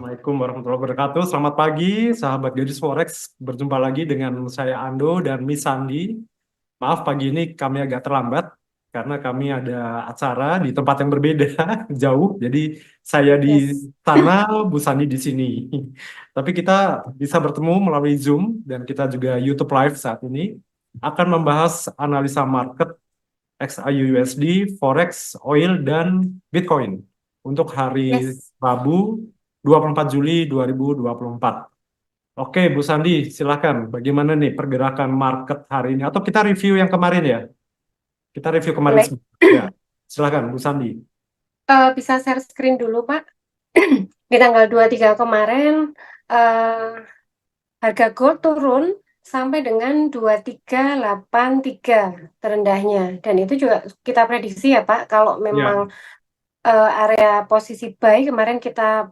Assalamualaikum warahmatullahi wabarakatuh. Selamat pagi, sahabat Gadis Forex. Berjumpa lagi dengan saya Ando dan Miss Sandi. Maaf, pagi ini kami agak terlambat karena kami ada acara di tempat yang berbeda, jauh. Jadi saya di Yes. sana, Bu Sandi di sini. Tapi kita bisa bertemu melalui Zoom dan kita juga YouTube Live saat ini akan membahas analisa market XAUUSD, Forex, Oil, dan Bitcoin untuk hari Yes. Rabu 24 Juli 2024. Oke, Bu Sandi, silakan. Bagaimana nih pergerakan market hari ini? Atau kita review yang kemarin ya? Kita review kemarin Boleh. sebentar. Ya, silakan, Bu Sandi. Bisa share screen dulu, Pak. Di tanggal 23 kemarin, eh, harga gold turun sampai dengan 2383 terendahnya. Dan itu juga kita prediksi ya, Pak, kalau memang Ya, area posisi buy kemarin kita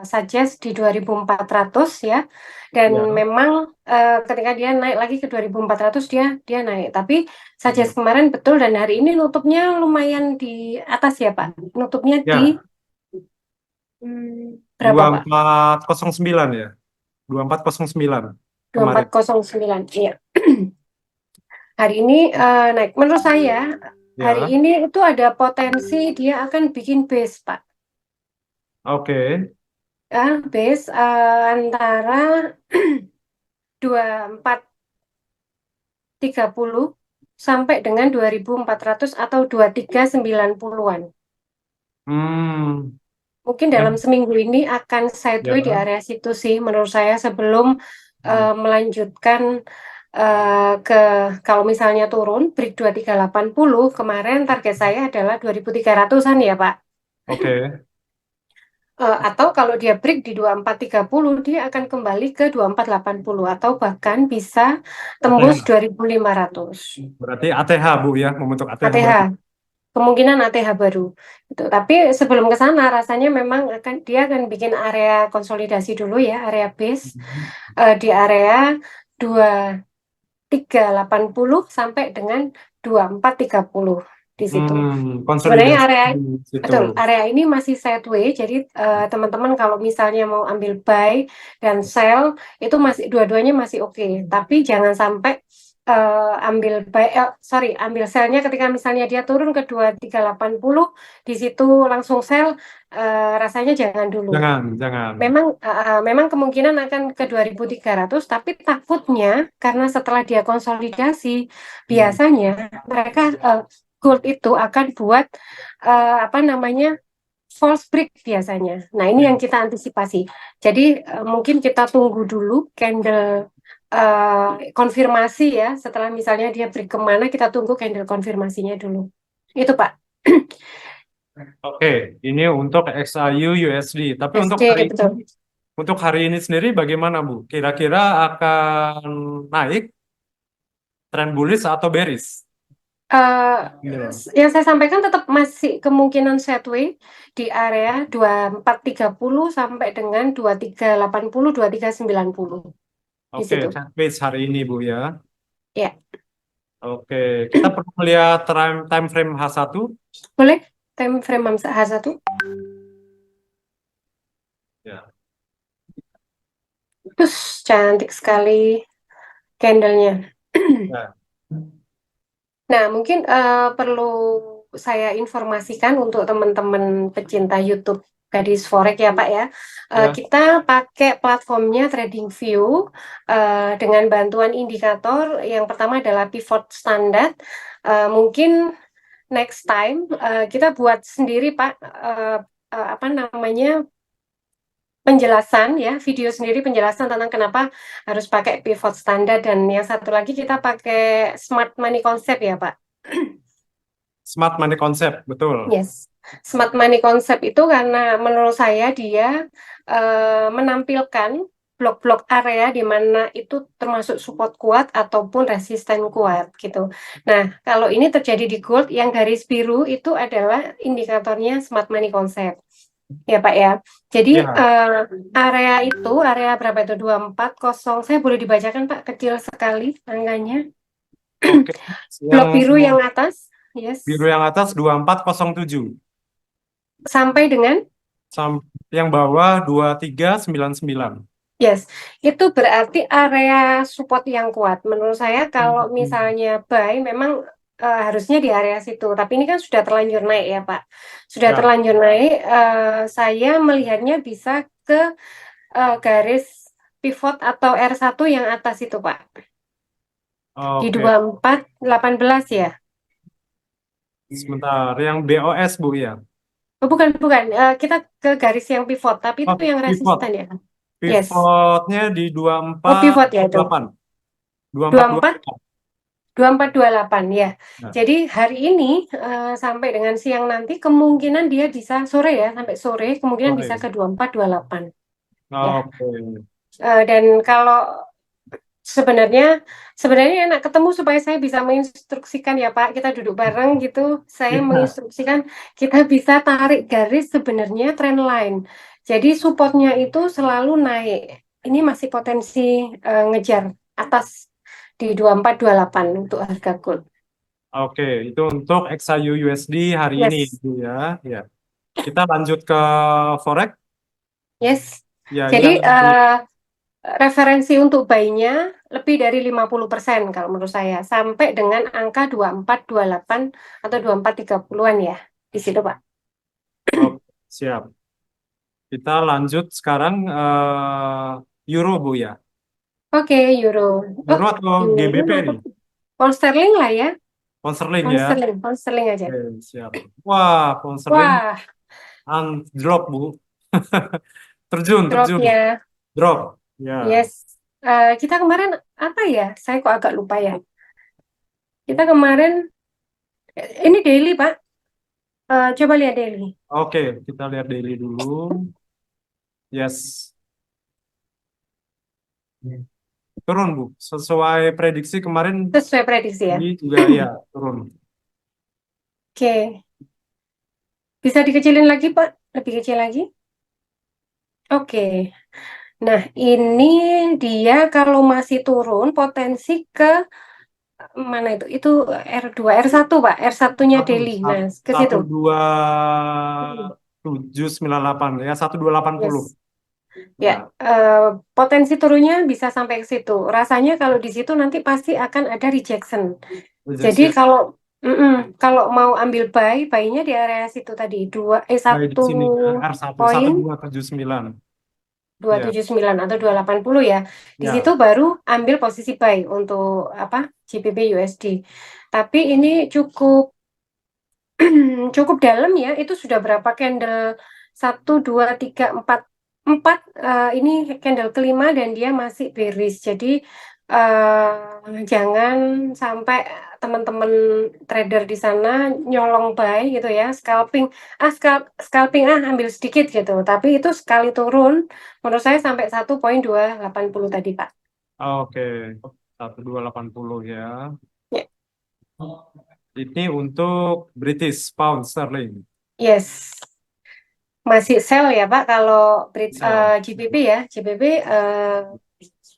suggest di 2400 ya. Dan ya, memang ketika dia naik lagi ke 2400 dia dia naik. Tapi suggest ya, kemarin betul dan hari ini nutupnya lumayan di atas ya, Pak. Nutupnya di ya. berapa, Pak? 2409 ya, 2409 kemarin. 2409. Iya. Hari ini naik. Menurut saya hari Ya, ini itu ada potensi dia akan bikin base, Pak. oke. Base antara 2430 sampai dengan 2400 atau 2390-an. Hmm, Mungkin dalam yang seminggu ini akan sideway di ya, area situ sih menurut saya sebelum hmm, melanjutkan ke kalau misalnya turun break 2380 kemarin target saya adalah 2300-an ya Pak. oke. Atau kalau dia break di 2430 dia akan kembali ke 2480 atau bahkan bisa tembus ATH, 2500. berarti ATH Bu ya, membentuk ATH ATH baru. kemungkinan ATH baru gitu. Tapi sebelum ke sana rasanya memang dia akan bikin area konsolidasi dulu ya, area base di area 2380 sampai dengan 2430 di situ. Sebenarnya Konsolidasi area di situ. betul, area ini masih sideways. Jadi teman-teman kalau misalnya mau ambil buy dan sell itu masih dua-duanya masih oke. Tapi jangan sampai ambil buy, ambil sellnya ketika misalnya dia turun ke 2380 di situ langsung sell. Rasanya jangan dulu. Jangan, jangan. Memang kemungkinan akan ke 2300, tapi takutnya karena setelah dia konsolidasi, Hmm. biasanya mereka gold itu akan buat apa namanya false break biasanya. Nah, ini yang Ya. kita antisipasi. Jadi mungkin kita tunggu dulu candle konfirmasi ya. Setelah misalnya dia break kemana, kita tunggu candle konfirmasinya dulu. Itu Pak. Oke, ini untuk XAU USD. Tapi SD betul. untuk hari ini sendiri bagaimana Bu? Kira-kira akan naik, tren bullish atau bearish? eh Iya. yang saya sampaikan tetap masih kemungkinan sideways di area 2430 sampai dengan 2380, 2390 di Oke, situ. sideways hari ini Bu ya. Ya, Oke, kita perlu melihat time frame H1. boleh time frame H1. Ya. Terus cantik sekali candlenya. Ya. Nah, mungkin perlu saya informasikan untuk teman-teman pecinta YouTube Gadis Forex ya Pak ya. Ya. Kita pakai platformnya TradingView dengan bantuan indikator. Yang pertama adalah pivot standar. Mungkin next time kita buat sendiri Pak apa namanya penjelasan ya, video sendiri penjelasan tentang kenapa harus pakai pivot standar dan yang satu lagi kita pakai smart money concept ya Pak. Smart money concept, betul. Yes, smart money concept itu karena menurut saya dia menampilkan blok-blok area di mana itu termasuk support kuat ataupun resisten kuat gitu. Nah, kalau ini terjadi di gold yang garis biru itu adalah indikatornya smart money concept. Ya Pak ya. Jadi Ya. area itu area berapa itu 240 saya boleh dibacakan Pak kecil sekali angkanya. Oke. Yang Blok biru yang atas, yes. biru yang atas 2407. Sampai dengan Yang bawah 2399. Yes, itu berarti area support yang kuat. Menurut saya kalau Hmm. misalnya buy memang harusnya di area situ. Tapi ini kan sudah terlanjur naik ya Pak. Sudah Ya, terlanjur naik, saya melihatnya bisa ke garis pivot atau R1 yang atas itu Pak. Di oke. 2418 ya. Sebentar, yang BOS Bu ya. Oh, bukan, bukan. Kita ke garis yang pivot, tapi Oh, itu yang pivot. resisten ya. Yes. Pivotnya di Oh, pivot ya itu. 2428. 24 2428. 2428 ya. Nah, Jadi hari ini sampai dengan siang nanti kemungkinan dia bisa sore ya, sampai sore kemungkinan bisa sorry. ke 2428 ya. Oke. Dan kalau sebenarnya sebenarnya enak ketemu supaya saya bisa menginstruksikan ya Pak, kita duduk bareng gitu, saya Iya. menginstruksikan kita bisa tarik garis sebenarnya trend line. Jadi supportnya itu selalu naik. Ini masih potensi ngejar atas di 2428 untuk harga gold. Oke, itu untuk XAU USD hari ini Yes. Bu ya. Ya. Kita lanjut ke forex. Yes. Ya, Jadi yang di referensi untuk buy-nya lebih dari 50% kalau menurut saya sampai dengan angka 2428 atau 2430-an ya. Di situ, Pak. oh, siap. Kita lanjut sekarang euro Bu ya. Oke, euro. Oh, Euro atau euro GBP atau nih? pound sterling lah ya. Pound sterling Pound ya. sterling, pound sterling aja. Oke, siap. Wah, pound sterling Wah, drop Bu. Terjun, terjun. dropnya. Drop. Ya. Yes. Kita kemarin apa ya? Saya kok agak lupa ya. Kita kemarin ini daily, Pak. Coba lihat daily. Oke, kita lihat daily dulu. Yes. Turun Bu. Sesuai prediksi kemarin Sesuai prediksi ya. ini juga ya turun. Oke. Bisa dikecilin lagi, Pak? Lebih kecil lagi? Oke. Nah, ini dia kalau masih turun potensi ke mana itu? Itu R2, R1, Pak. R1-nya Satu, daily. Nah, ke satu situ. dua Hmm. 798 ya 1280. Yes. Ya, Ya, potensi turunnya bisa sampai ke situ. Rasanya kalau di situ nanti pasti akan ada rejection. Jadi rejection. kalau mau ambil buy, buy-nya di area situ tadi Baik di satu sini R1 poin 1279. Ya, 279 atau 280 ya. Di situ ya. baru ambil posisi buy untuk apa? GBP USD. Tapi ini cukup cukup dalam ya. Itu sudah berapa candle? Satu, dua, tiga, empat, empat. Ini candle kelima dan dia masih bearish. Jadi jangan sampai teman-teman trader di sana nyolong buy gitu ya, scalping. Scalping ambil sedikit gitu. Tapi itu sekali turun, menurut saya sampai 1,280 tadi Pak. Oke, 1280 ya. Ya. Ini untuk British Pound Sterling. Yes. Masih sell ya Pak kalau Sell. GBP ya. GBP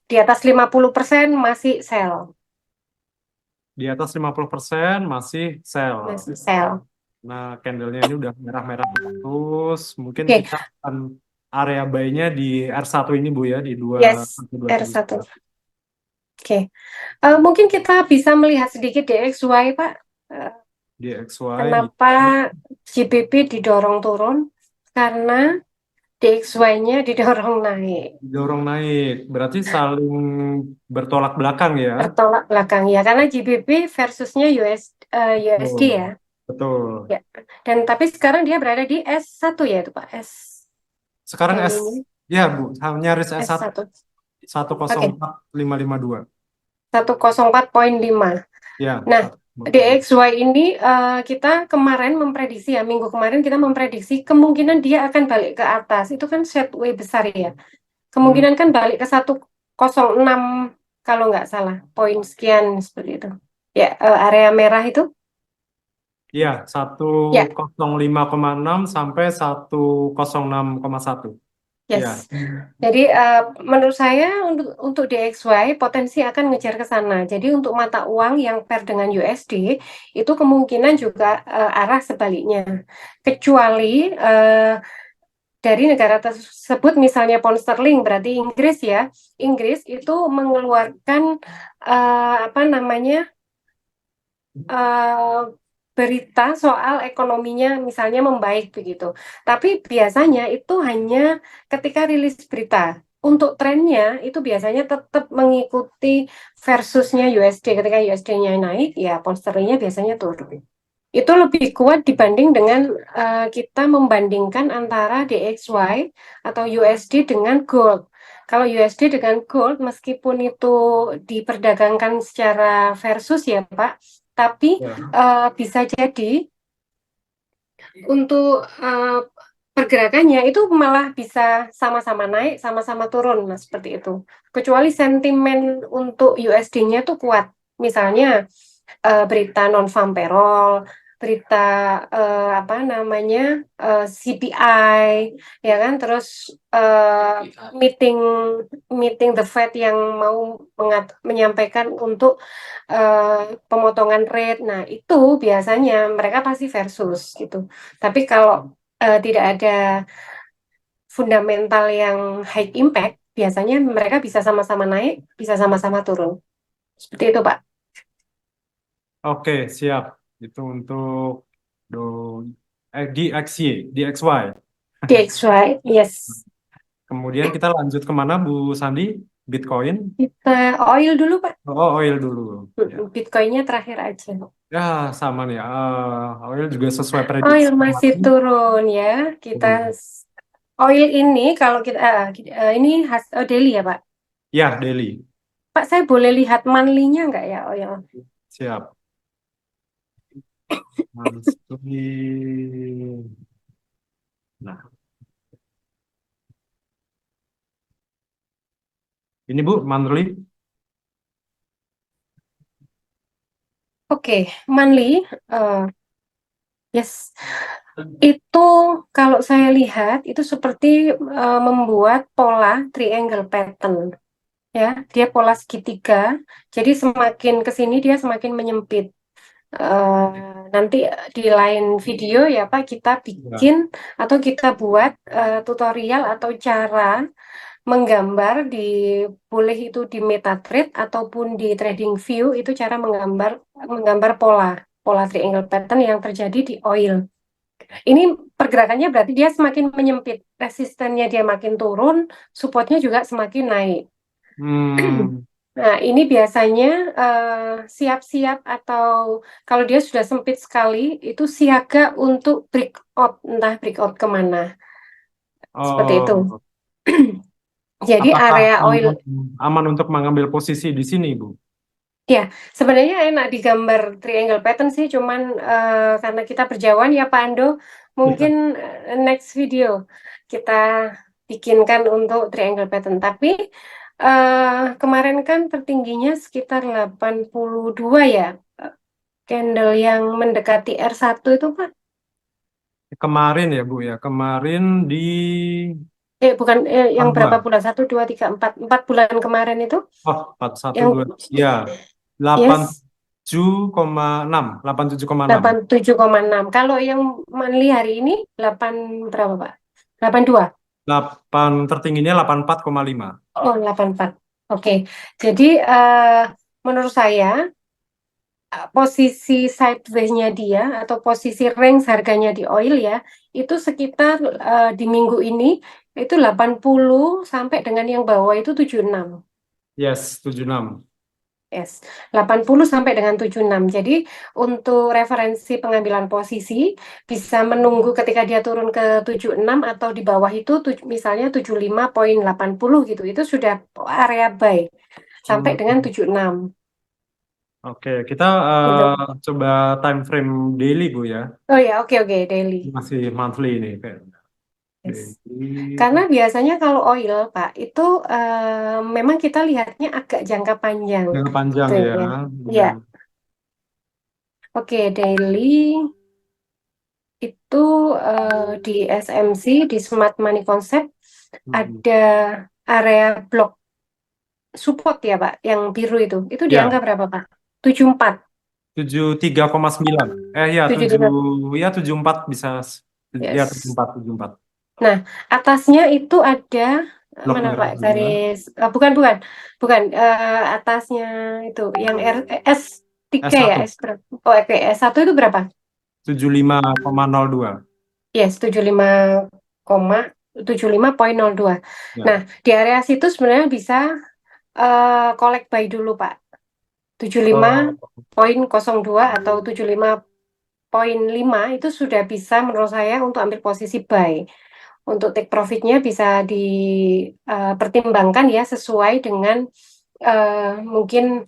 di atas 50% masih sell. Di atas 50% masih sell. Masih sell. Nah, candlenya ini udah merah-merah terus. Mungkin Oke, kita akan area buy-nya di R1 ini Bu ya, di yes, 2129. R1. Oke. Mungkin kita bisa melihat sedikit DXY Pak. Eh, Di XY Kenapa GBP didorong turun? Karena DXY-nya didorong naik. dorong naik. Berarti saling bertolak belakang ya. Bertolak belakang ya, karena GBP versusnya USD Betul. ya. Betul. Ya. Dan tapi sekarang dia berada di S1 ya itu Pak, S Sekarang daily-nya ya Bu, nyaris S1 S1. Oke, 104552. 104,5. Ya, Nah, 1,5. DXY ini kita kemarin memprediksi ya, minggu kemarin kita memprediksi kemungkinan dia akan balik ke atas. Itu kan sideways besar ya. Hmm, Kemungkinan kan balik ke 106 kalau nggak salah, poin sekian seperti itu. Ya, area merah itu. iya, Ya, 105,6 sampai 106,1. Ya, yes. Jadi menurut saya untuk DXY potensi akan ngejar ke sana. Jadi untuk mata uang yang pair dengan USD itu kemungkinan juga arah sebaliknya. Kecuali dari negara tersebut, misalnya pound sterling, berarti Inggris ya. Inggris itu mengeluarkan apa namanya eh, berita soal ekonominya misalnya membaik begitu. Tapi biasanya itu hanya ketika rilis berita. Untuk trennya itu biasanya tetap mengikuti versusnya USD. Ketika USD-nya naik, ya pound sterlingnya biasanya turun. Itu lebih kuat dibanding dengan kita membandingkan antara DXY atau USD dengan gold. Kalau USD dengan gold, meskipun itu diperdagangkan secara versus ya Pak, tapi Ya. bisa jadi untuk pergerakannya itu malah bisa sama-sama naik, sama-sama turun, nah seperti itu. Kecuali sentimen untuk USD-nya tuh kuat. Misalnya berita non-farm payroll, berita apa namanya CPI, ya kan, terus meeting meeting the Fed yang mau menyampaikan untuk pemotongan rate. Nah itu biasanya mereka pasti versus gitu. Tapi kalau tidak ada fundamental yang high impact, biasanya mereka bisa sama-sama naik, bisa sama-sama turun. Seperti itu, Pak. Oke, siap. Itu untuk do DXY, DXY. DXY, yes. Kemudian kita lanjut kemana, Bu Sandi? Bitcoin. Kita oil dulu, Pak. Oh, oil dulu. Ya, Bitcoinnya terakhir aja. ya sama nih. Oil juga sesuai prediksi Oil masih kemarin. turun ya. Kita Turun. oil ini kalau kita ini daily ya, Pak. Ya, daily. Pak, saya boleh lihat monthly-nya nggak ya oil? Siap. Monthly. Nah, ini Bu, monthly. Oke, monthly. eh, yes. Itu kalau saya lihat itu seperti membuat pola triangle pattern ya. Dia pola segitiga. Jadi semakin ke sini dia semakin menyempit. Eh, nanti di lain video ya Pak kita Ya. bikin atau kita buat tutorial atau cara menggambar di boleh itu di MetaTrader ataupun di TradingView itu cara menggambar menggambar pola pola triangle pattern yang terjadi di oil. Ini pergerakannya berarti dia semakin menyempit, resistennya dia makin turun, supportnya juga semakin naik. Hmm, Nah, ini biasanya siap-siap atau kalau dia sudah sempit sekali, itu siaga untuk breakout, entah breakout kemana. Seperti itu. oh, Jadi apakah area oil, aman, aman untuk mengambil posisi di sini, Bu? ya sebenarnya enak digambar triangle pattern sih, cuman karena kita berjauhan ya Pak Ando, mungkin Ya. next video kita bikinkan untuk triangle pattern. Tapi kemarin kan tertingginya sekitar 82 ya, candle yang mendekati R1 itu Pak. Kemarin ya, Bu ya. Kemarin di Bukan yang berapa 82. bulan? 1, 2, 3, 4 bulan kemarin itu Oh, 41, yang 2. Ya, yes 87,6. 87,6. 87,6. Kalau yang monthly hari ini 8 berapa, Pak? 82. 8 tertingginya 84,5. Oh, 84. Oke. Jadi menurut saya posisi sideways-nya dia atau posisi range harganya di oil ya, itu sekitar di minggu ini itu 80 sampai dengan yang bawah itu 76. Yes, 76. Yes, 80 sampai dengan 76. Jadi untuk referensi pengambilan posisi bisa menunggu ketika dia turun ke 76 atau di bawah itu misalnya 75,80 gitu. Itu sudah area buy sampai Hmm, dengan 76 Oke, kita gitu. coba time frame daily, Bu ya. Oh ya, oke oke daily. Masih monthly ini kayak. Yes. Daily. Karena biasanya kalau oil, Pak, itu memang kita lihatnya agak jangka panjang Jangka panjang gitu ya. ya. Ya, Ya. oke daily itu di SMC di Smart Money Concept Hmm. ada area block support ya Pak, yang biru itu di angka Ya, berapa Pak? 74, 73,9. Ya, 73. 7 ya 74 bisa. Ya, Yes. 74, 74. Nah, atasnya itu ada Blok mana merah Pak? dua, Garis bukan bukan bukan atasnya itu yang S3 ya, S1, S berapa? Oh, oke, S1 itu berapa? 75,02. Yes, 75,75,02. Nah, Ya. di area situ sebenarnya bisa collect buy dulu, Pak. tujuh puluh lima Oh, koma nol dua atau 75,5 itu sudah bisa menurut saya untuk ambil posisi buy. Untuk take profitnya bisa dipertimbangkan ya sesuai dengan mungkin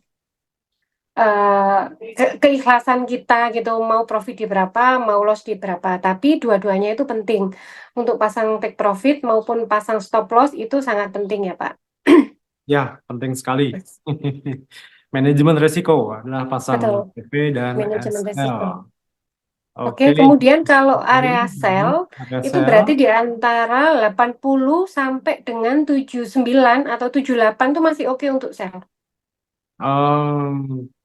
keikhlasan kita gitu, mau profit di berapa, mau loss di berapa. Tapi dua-duanya itu penting untuk pasang take profit maupun pasang stop loss itu sangat penting ya Pak. ya, penting sekali. Manajemen risiko adalah pasang Betul, TP dan manajemen SL. risiko. Oke, Oke. kemudian kalau area sell Mhm. Ada itu sel. berarti di antara 80 sampai dengan 79 atau 78 itu masih oke untuk sell.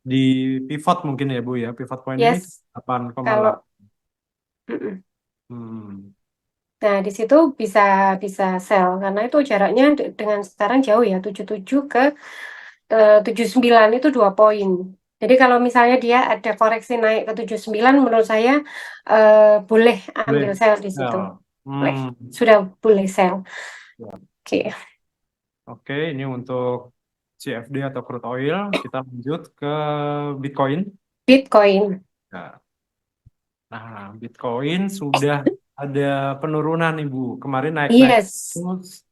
Di pivot mungkin ya Bu ya. Pivot point ini Yes, kalau 8,8. mm-mm. Hmm. Nah, di situ bisa bisa sell karena itu jaraknya dengan sekarang jauh ya, 77 ke 79 itu 2 poin. Jadi kalau misalnya dia ada koreksi naik ke 79 menurut saya boleh ambil Boleh. sell di situ. Sel. Boleh. Hmm. Sudah boleh sell. Ya. Oke. Oke, ini untuk CFD atau crude oil. Kita lanjut ke Bitcoin. Bitcoin. Ya. Nah, Bitcoin sudah ada penurunan nih Bu. Kemarin naik-naik Yes. terus,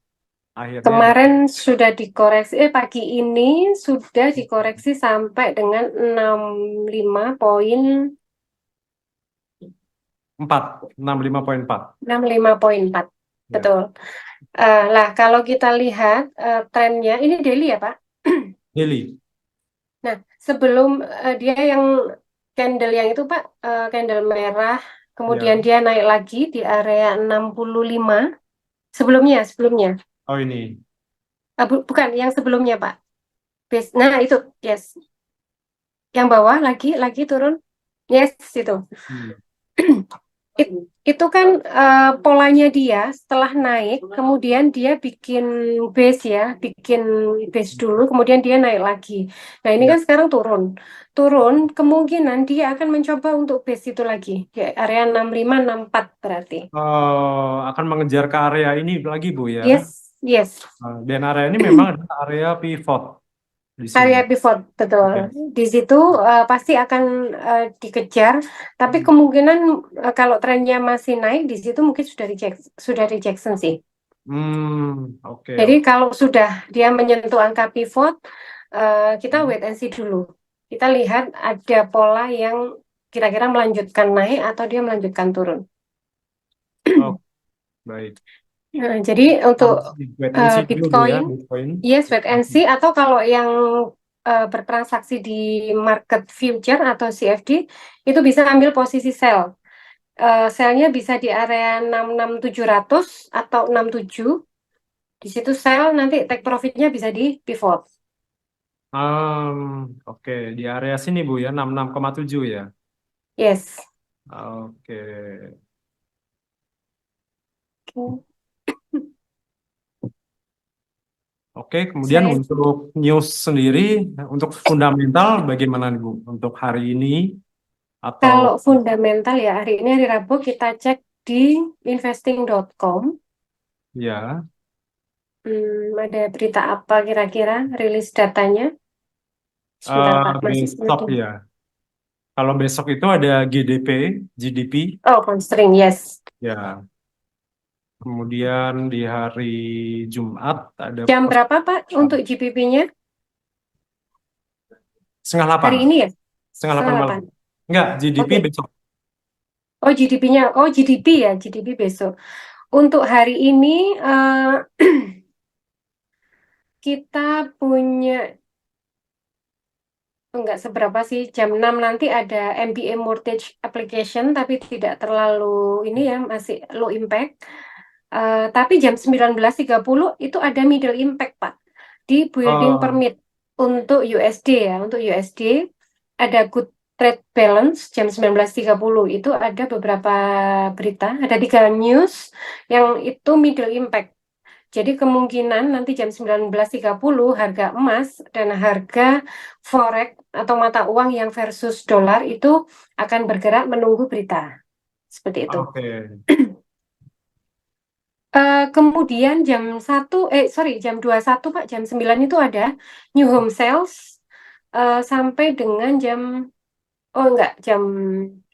akhirnya Kemarin sudah dikoreksi, pagi ini sudah dikoreksi sampai dengan 65 poin 65,4. 65,4. Ya, Betul. Lah, kalau kita lihat trennya, ini daily ya, Pak. daily. Nah, sebelum dia yang candle yang itu, Pak, candle merah, Ya. kemudian dia naik lagi di area 65. Sebelumnya. Oh ini. Bukan, yang sebelumnya, Pak. Nah, itu, yes. Yang bawah lagi turun. Yes, itu. Hmm. Itu kan polanya dia setelah naik, kemudian dia bikin base ya, bikin base dulu, kemudian dia naik lagi. Nah ini Ya. kan sekarang turun, turun kemungkinan dia akan mencoba untuk base itu lagi, di area 65 64 berarti. Akan mengejar ke area ini lagi Bu ya. Yes, yes. Dan area ini memang adalah area pivot di sini. Area pivot, betul. Ya. Di situ pasti akan dikejar, tapi Hmm. kemungkinan kalau trennya masih naik, di situ mungkin sudah rejection sih. Oke, Jadi oke. kalau sudah dia menyentuh angka pivot, kita wait and see dulu. Kita lihat ada pola yang kira-kira melanjutkan naik atau dia melanjutkan turun. Oh, baik. Nah, jadi untuk Wait and see dulu Bu ya, Bitcoin, Bitcoin. yes wait and see, atau kalau yang bertransaksi di market future atau CFD, itu bisa ambil posisi sell. Sellnya bisa di area 66.700 atau 67. Di situ sell, nanti take profitnya bisa di pivot. Oke, di area sini Bu ya, 66,7 ya. Yes. Oke. Oke, kemudian Saya untuk news sendiri, untuk fundamental bagaimana nih Bu? Untuk hari ini atau kalau fundamental ya hari ini hari Rabu kita cek di investing.com. ya, Ada berita apa kira-kira rilis datanya? Sebentar Pak, masih besok ada. ya. Kalau besok itu ada GDP, Oh, constraint, yes. ya. Kemudian di hari Jumat ada Jam berapa Pak untuk GBP-nya? setengah delapan, Hari ini ya? setengah Setengah delapan malam. delapan. Enggak, GDP Oke. besok. Oh, GDP-nya. Oh, GDP ya, GDP besok. Untuk hari ini kita punya enggak seberapa sih, jam 6 nanti ada MBA mortgage application tapi tidak terlalu ini ya, masih low impact. Tapi jam 19.30 itu ada middle impact Pak di building Oh, permit untuk USD ya, untuk USD ada good trade balance jam 19.30 itu ada beberapa berita, ada 3 news yang itu middle impact. Jadi kemungkinan nanti jam 19.30 harga emas dan harga forex atau mata uang yang versus dolar itu akan bergerak menunggu berita. Seperti itu. Oke. Kemudian jam 21 Pak, jam 9 itu ada new home sales sampai dengan oh enggak, jam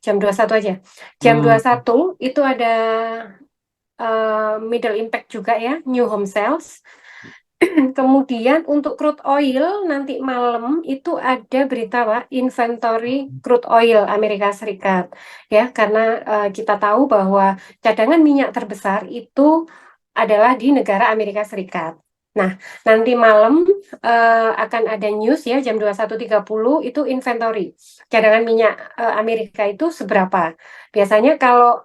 21 aja. Jam Hmm, 21 itu ada middle impact juga ya, new home sales. Kemudian untuk crude oil nanti malam itu ada berita Pak, inventory crude oil Amerika Serikat. Ya, karena kita tahu bahwa cadangan minyak terbesar itu adalah di negara Amerika Serikat. Nah, nanti malam akan ada news ya jam 21.30 itu inventory. Cadangan minyak Amerika itu seberapa? Biasanya kalau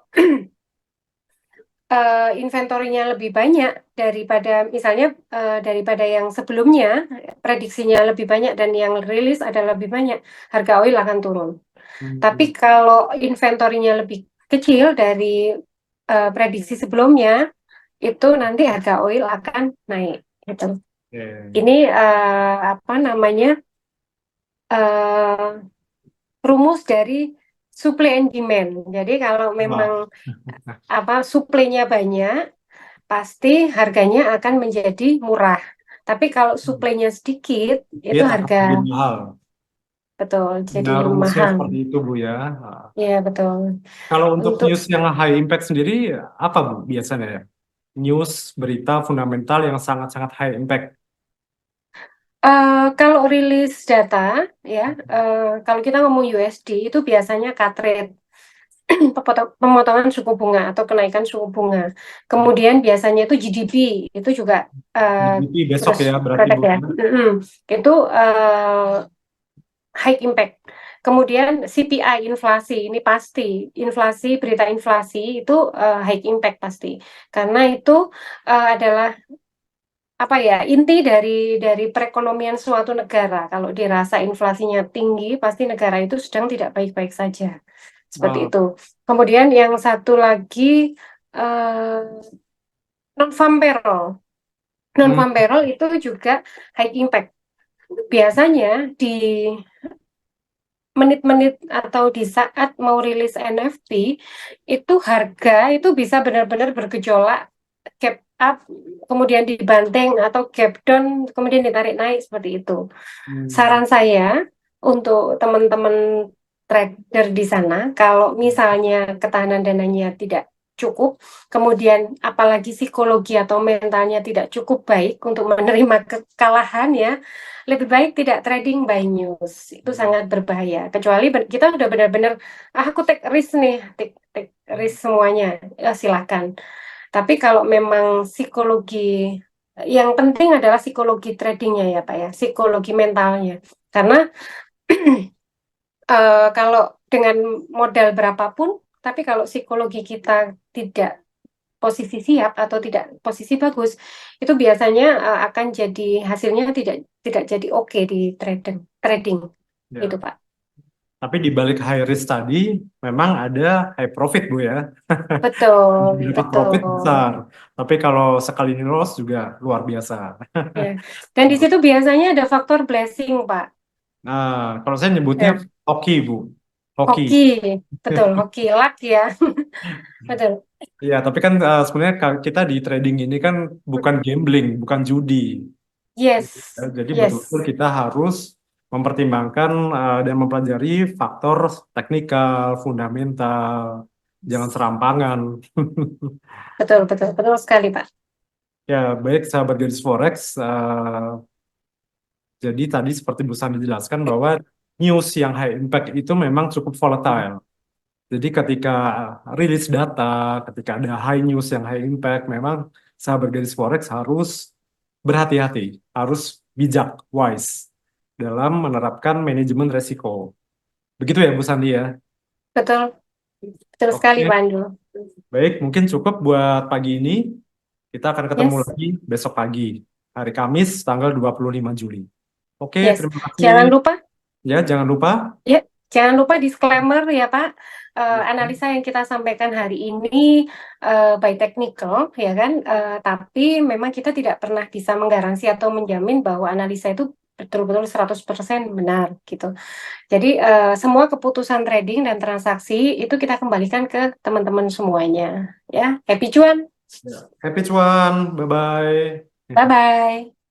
inventorinya lebih banyak daripada misalnya daripada yang sebelumnya, prediksinya lebih banyak dan yang rilis ada lebih banyak, harga oil akan turun. Tapi hmm, kalau inventorinya lebih kecil dari prediksi sebelumnya, itu nanti harga oil akan naik. Gitu. oke. Ini apa namanya eh, rumus dari supply and demand. Jadi kalau memang Wah, apa suplainya banyak, pasti harganya akan menjadi murah. Tapi kalau suplainya sedikit, itu it akan harga lebih mahal. betul jadi Nah, rumusnya mahal. seperti itu, Bu ya. Ah. Ya, betul. Kalau untuk Untuk news yang high impact sendiri, apa Bu biasanya ya? News, berita fundamental yang sangat-sangat high impact. kalau rilis data, ya, kalau kita ngomong USD itu biasanya cut rate, pemotongan suku bunga atau kenaikan suku bunga. Kemudian biasanya itu GDP, itu juga GDP besok terus ya, berarti produk Bu. ya. Itu high impact. Kemudian CPI inflasi ini pasti inflasi berita inflasi itu high impact pasti karena itu adalah apa ya inti dari perekonomian suatu negara. Kalau dirasa inflasinya tinggi, pasti negara itu sedang tidak baik-baik saja. Seperti Ah, itu. Kemudian yang satu lagi non-farm payroll. hmm, Non-farm payroll itu juga high impact. Biasanya di menit-menit atau di saat mau rilis NFT itu harga itu bisa benar-benar bergejolak, gap up kemudian dibanting atau gap down kemudian ditarik naik seperti itu. hmm. Saran saya untuk teman-teman trader di sana, kalau misalnya ketahanan dananya tidak cukup, kemudian apalagi psikologi atau mentalnya tidak cukup baik untuk menerima kekalahan ya, lebih baik tidak trading by news. Itu sangat berbahaya. Kecuali kita udah benar-benar, aku take risk nih, take risk semuanya, ya, silakan. Tapi kalau memang psikologi, yang penting adalah psikologi tradingnya ya Pak ya, psikologi mentalnya. Karena kalau dengan modal berapapun, tapi kalau psikologi kita tidak posisi siap atau tidak posisi bagus, itu biasanya akan jadi hasilnya tidak tidak jadi oke di trading trading itu Ya. Pak. Tapi di balik high risk tadi, memang ada high profit, Bu ya. Betul, Dapat betul. profit besar. Tapi kalau sekali ini loss juga luar biasa. Ya. Dan di situ biasanya ada faktor blessing Pak. Nah, kalau saya nyebutnya Ya. hoki, Bu. Hoki. Hoki, betul, hoki luck ya. Betul. Iya, tapi kan sebenarnya kita di trading ini kan bukan gambling, bukan judi. Ya, Yes, jadi betul-betul yes. kita harus mempertimbangkan dan mempelajari faktor teknikal, fundamental, jangan serampangan. Betul, betul, betul sekali Pak. Ya, baik sahabat gadis Forex. Jadi tadi seperti Bu Sandi jelaskan bahwa news yang high impact itu memang cukup volatile. Jadi ketika rilis data, ketika ada high news yang high impact, memang sahabat gadis Forex harus berhati-hati, harus bijak, wise dalam menerapkan manajemen resiko. Begitu ya Bu Sandi ya? Betul, betul sekali Oke, Pak Andu. baik. Mungkin cukup buat pagi ini. Kita akan ketemu Yes, lagi besok pagi, hari Kamis, tanggal 25 Juli. Oke, yes. terima kasih. Jangan lupa, Ya, jangan lupa ya, Jangan lupa disclaimer ya Pak, analisa yang kita sampaikan hari ini by technical ya kan, tapi memang kita tidak pernah bisa menggaransi atau menjamin bahwa analisa itu betul-betul 100% benar gitu. Jadi semua keputusan trading dan transaksi itu kita kembalikan ke teman-teman semuanya ya. Happy cuan. Happy cuan, bye-bye. Bye bye.